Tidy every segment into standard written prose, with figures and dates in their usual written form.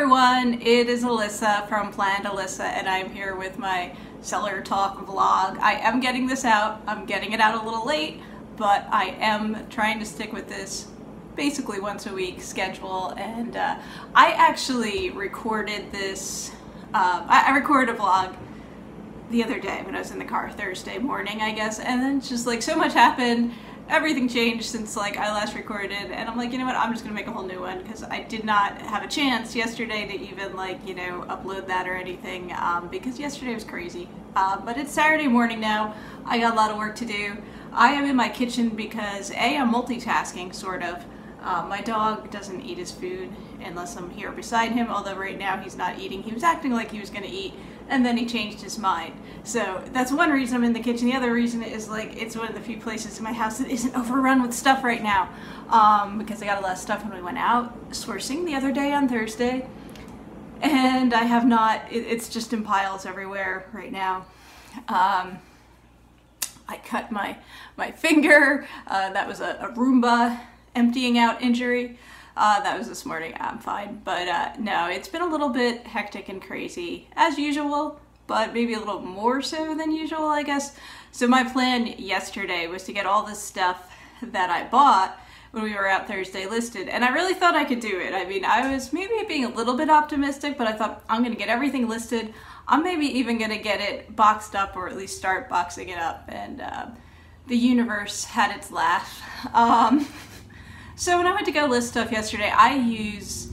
everyone, it is Alyssa from Planned Alyssa, and I'm here with my seller talk vlog. I am getting this out. I'm getting it out a little late, but I am trying to stick with this basically once a week schedule, and I actually recorded this, I recorded a vlog the other day when I was in the car, Thursday morning I guess, and then just like so much happened. Everything changed since like I last recorded, and I'm like, you know what, I'm just gonna make a whole new one because I did not have a chance yesterday to even like, you know, upload that or anything because yesterday was crazy. But it's Saturday morning now. I got a lot of work to do. I am in my kitchen because I'm multitasking sort of. My dog doesn't eat his food unless I'm here beside him, although right now he's not eating. He was acting like he was gonna eat, and then he changed his mind. So that's one reason I'm in the kitchen. The other reason is like it's one of the few places in my house that isn't overrun with stuff right now because I got a lot of stuff when we went out sourcing the other day on Thursday, and I have not, it's just in piles everywhere right now. I cut my finger. That was a Roomba emptying out injury. That was this morning. I'm fine, but no, it's been a little bit hectic and crazy as usual, but maybe a little more so than usual, I guess. So my plan yesterday was to get all this stuff that I bought when we were out Thursday listed, and I really thought I could do it. I mean, I was maybe being a little bit optimistic, but I thought I'm gonna get everything listed. I'm maybe even gonna get it boxed up, or at least start boxing it up, and the universe had its laugh. So when I went to go list stuff yesterday, I use,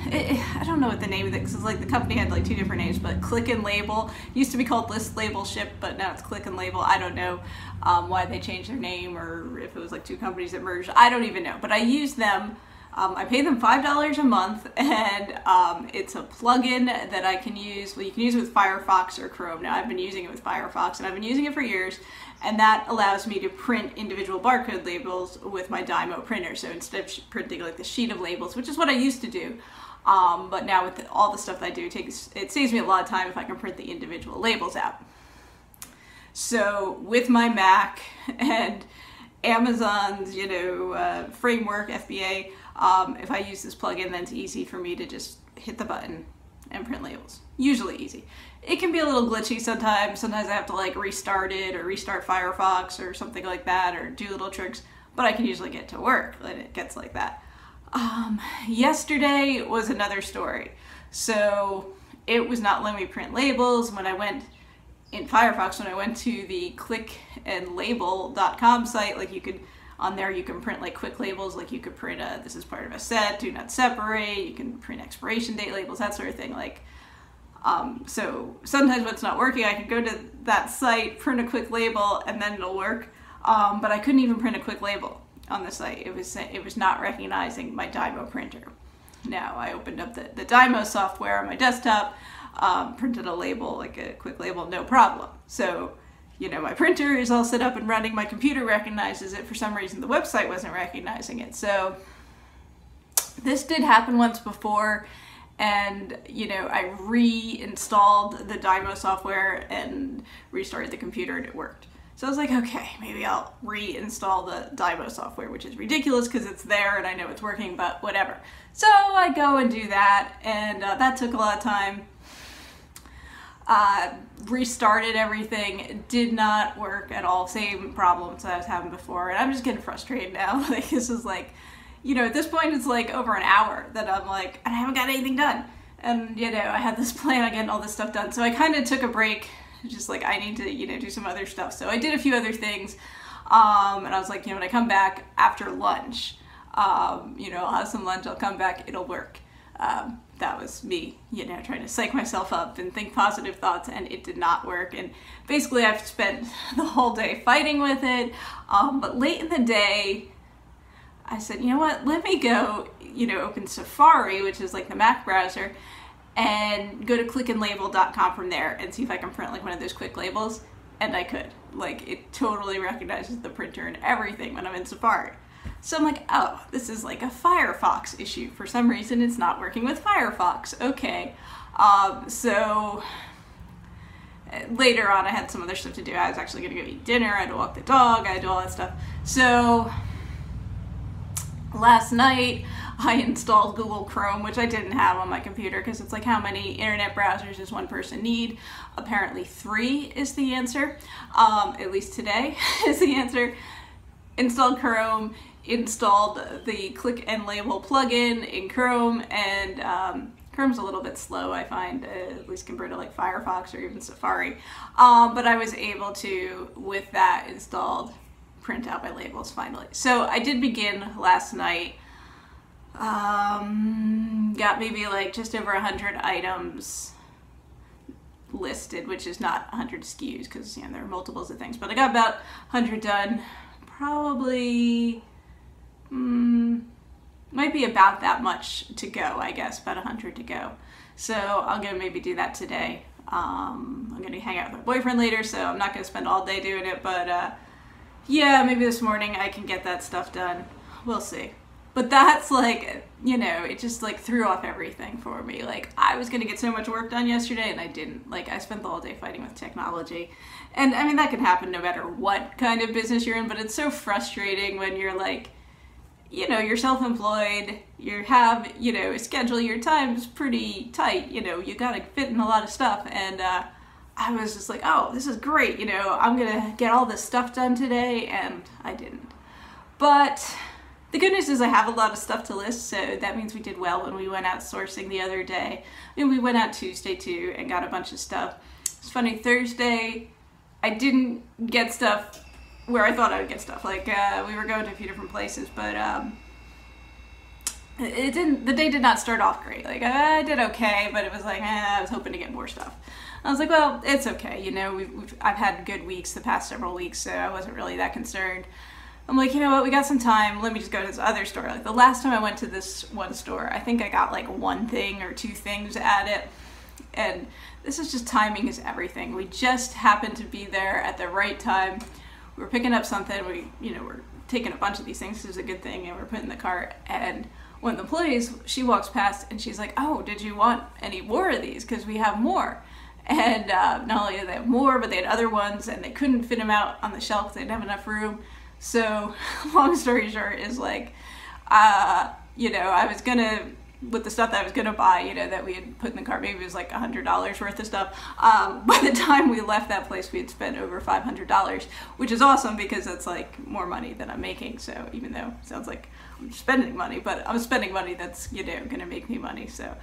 I don't know what the name of it, because like the company had like two different names, but Click and Label. It used to be called List Label Ship, but now it's Click and Label. I don't know why they changed their name, or if it was like two companies that merged. I don't even know, but I use them. I pay them $5 a month, and it's a plugin that I can use. Well, you can use it with Firefox or Chrome. Now, I've been using it with Firefox, and I've been using it for years, and that allows me to print individual barcode labels with my Dymo printer. So instead of printing like the sheet of labels, which is what I used to do, but now with all the stuff that I do, it saves me a lot of time if I can print the individual labels out. So with my Mac and Amazon's, you know, framework, FBA, if I use this plugin, then it's easy for me to just hit the button and print labels. Usually easy. It can be a little glitchy sometimes. Sometimes I have to like restart it or restart Firefox or something like that, or do little tricks, but I can usually get to work when it gets like that. Yesterday was another story. So it was not letting me print labels when I went in Firefox. When I went to the clickandlabel.com site, like you could, on there you can print like quick labels, like you could print this is part of a set, do not separate, you can print expiration date labels, that sort of thing. Like, so sometimes when it's not working, I can go to that site, print a quick label, and then it'll work. But I couldn't even print a quick label on the site. It was not recognizing my Dymo printer. Now I opened up the Dymo software on my desktop, printed a label, like a quick label, no problem. So, you know, my printer is all set up and running, my computer recognizes it. For some reason the website wasn't recognizing it. So this did happen once before, and you know, I reinstalled the Dymo software and restarted the computer, and it worked. So I was like, okay, maybe I'll reinstall the Dymo software, which is ridiculous because it's there and I know it's working, but whatever. So I go and do that, and that took a lot of time. Restarted everything. It did not work at all. Same problems that I was having before, and I'm just getting frustrated now. Like, this is like, you know, at this point it's like over an hour that I'm like, I haven't got anything done. And you know, I had this plan on getting all this stuff done, so I kind of took a break, just like I need to, you know, do some other stuff. So I did a few other things, and I was like, you know, when I come back after lunch, you know, I'll have some lunch, I'll come back, it'll work. That was me, you know, trying to psych myself up and think positive thoughts, and it did not work. And basically I've spent the whole day fighting with it, but late in the day I said, you know what, let me go, you know, open Safari, which is like the Mac browser, and go to clickandlabel.com from there and see if I can print like one of those quick labels. And I could. Like, it totally recognizes the printer and everything when I'm in Safari. So I'm like, oh, this is like a Firefox issue. For some reason, it's not working with Firefox. Okay. So later on, I had some other stuff to do. I was actually going to go eat dinner. I had to walk the dog. I had to do all that stuff. So last night, I installed Google Chrome, which I didn't have on my computer because it's like, how many internet browsers does one person need? Apparently 3 is the answer. At least today is the answer. Installed Chrome, installed the Click and Label plugin in Chrome, and Chrome's a little bit slow, I find, at least compared to like Firefox or even Safari. But I was able to, with that installed, print out my labels finally. So I did begin last night. Got maybe like just over 100 items listed, which is not 100 SKUs because, you know, there are multiples of things, but I got about 100 done. Probably might be about that much to go, I guess, about 100 to go. So I'm gonna maybe do that today. I'm gonna hang out with my boyfriend later, so I'm not gonna spend all day doing it, but yeah, maybe this morning I can get that stuff done. We'll see. But that's like, you know, it just like threw off everything for me. Like, I was gonna get so much work done yesterday and I didn't. Like, I spent the whole day fighting with technology. And I mean, that can happen no matter what kind of business you're in, but it's so frustrating when you're like, you know, you're self-employed, you have, you know, schedule your time's pretty tight, you know, you gotta fit in a lot of stuff. And I was just like, oh, this is great, you know, I'm gonna get all this stuff done today, and I didn't. But the good news is I have a lot of stuff to list, so that means we did well when we went out sourcing the other day. And we went out Tuesday too and got a bunch of stuff. It's funny, Thursday I didn't get stuff where I thought I would get stuff. Like, we were going to a few different places, but the day did not start off great. Like, I did okay, but it was like, I was hoping to get more stuff. I was like, well, it's okay, you know, I've had good weeks the past several weeks, so I wasn't really that concerned. I'm like, you know what, we got some time, let me just go to this other store. Like, the last time I went to this one store, I think I got like 1 thing or 2 things at it. And this is just, timing is everything. We just happened to be there at the right time. We were picking up something, we're taking a bunch of these things, this is a good thing, and we're putting in the cart. And one of the employees, she walks past and she's like, oh, did you want any more of these? Because we have more. And not only did they have more, but they had other ones, and they couldn't fit them out on the shelf, they didn't have enough room. So, long story short is like, you know, I was gonna, with the stuff that I was gonna buy, you know, that we had put in the cart, maybe it was like $100 worth of stuff. By the time we left that place, we had spent over $500, which is awesome because that's like more money than I'm making. So even though it sounds like I'm spending money, but I'm spending money that's, you know, gonna make me money. So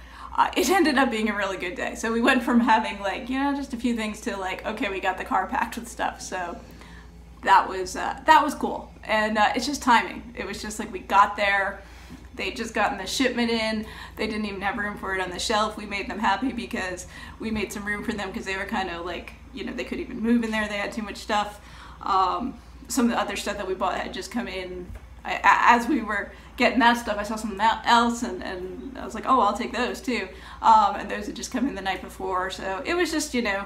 it ended up being a really good day. So we went from having like, you know, just a few things to like, okay, we got the car packed with stuff. So that was cool. And it's just timing. It was just like, we got there, they just gotten the shipment in, they didn't even have room for it on the shelf. We made them happy because we made some room for them because they were kind of like, you know, they couldn't even move in there, they had too much stuff. Some of the other stuff that we bought had just come in. As we were getting that stuff, I saw something else, and I was like, oh, I'll take those too. And those had just come in the night before, so it was just, you know,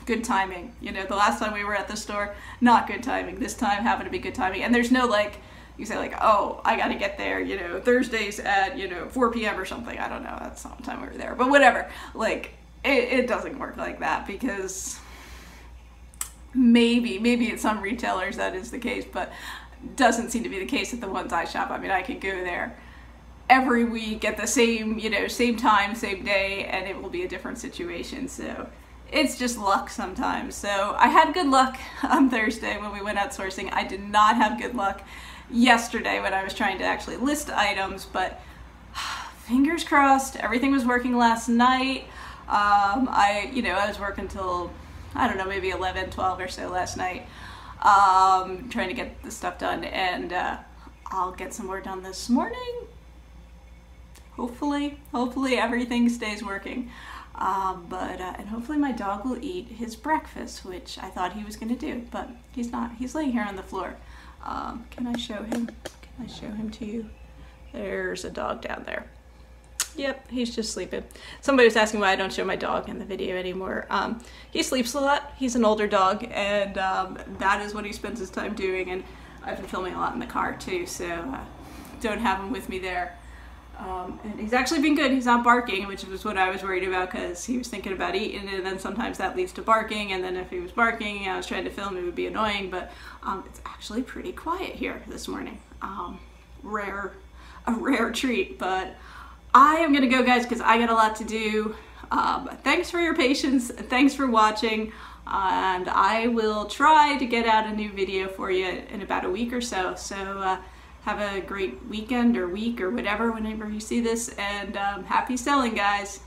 good timing. You know, the last time we were at the store, not good timing. This time happened to be good timing. And there's no like, you say like, oh, I gotta get there, you know, Thursdays at, you know, 4 p.m. or something. I don't know, that's not the time we were there, but whatever. Like, it doesn't work like that, because maybe at some retailers that is the case, but doesn't seem to be the case at the ones I shop. I mean, I could go there every week at the same, you know, same time, same day, and it will be a different situation. So it's just luck sometimes. So I had good luck on Thursday when we went out sourcing. I did not have good luck yesterday when I was trying to actually list items, but fingers crossed, everything was working last night. I was working till, I don't know, maybe 11, 12 or so last night, trying to get the stuff done, and I'll get some more done this morning. Hopefully everything stays working. And hopefully my dog will eat his breakfast, which I thought he was going to do, but he's not. He's laying here on the floor. Can I show him? Can I show him to you? There's a dog down there. Yep, he's just sleeping. Somebody was asking why I don't show my dog in the video anymore. He sleeps a lot. He's an older dog, and that is what he spends his time doing, and I've been filming a lot in the car too, so don't have him with me there. And he's actually been good. He's not barking, which was what I was worried about, because he was thinking about eating, and then sometimes that leads to barking, and then if he was barking and I was trying to film, it would be annoying. But it's actually pretty quiet here this morning. Rare. a rare treat. But I am gonna go, guys, because I got a lot to do. Thanks for your patience, thanks for watching, and I will try to get out a new video for you in about a week or so. So have a great weekend or week or whatever whenever you see this, and happy selling, guys.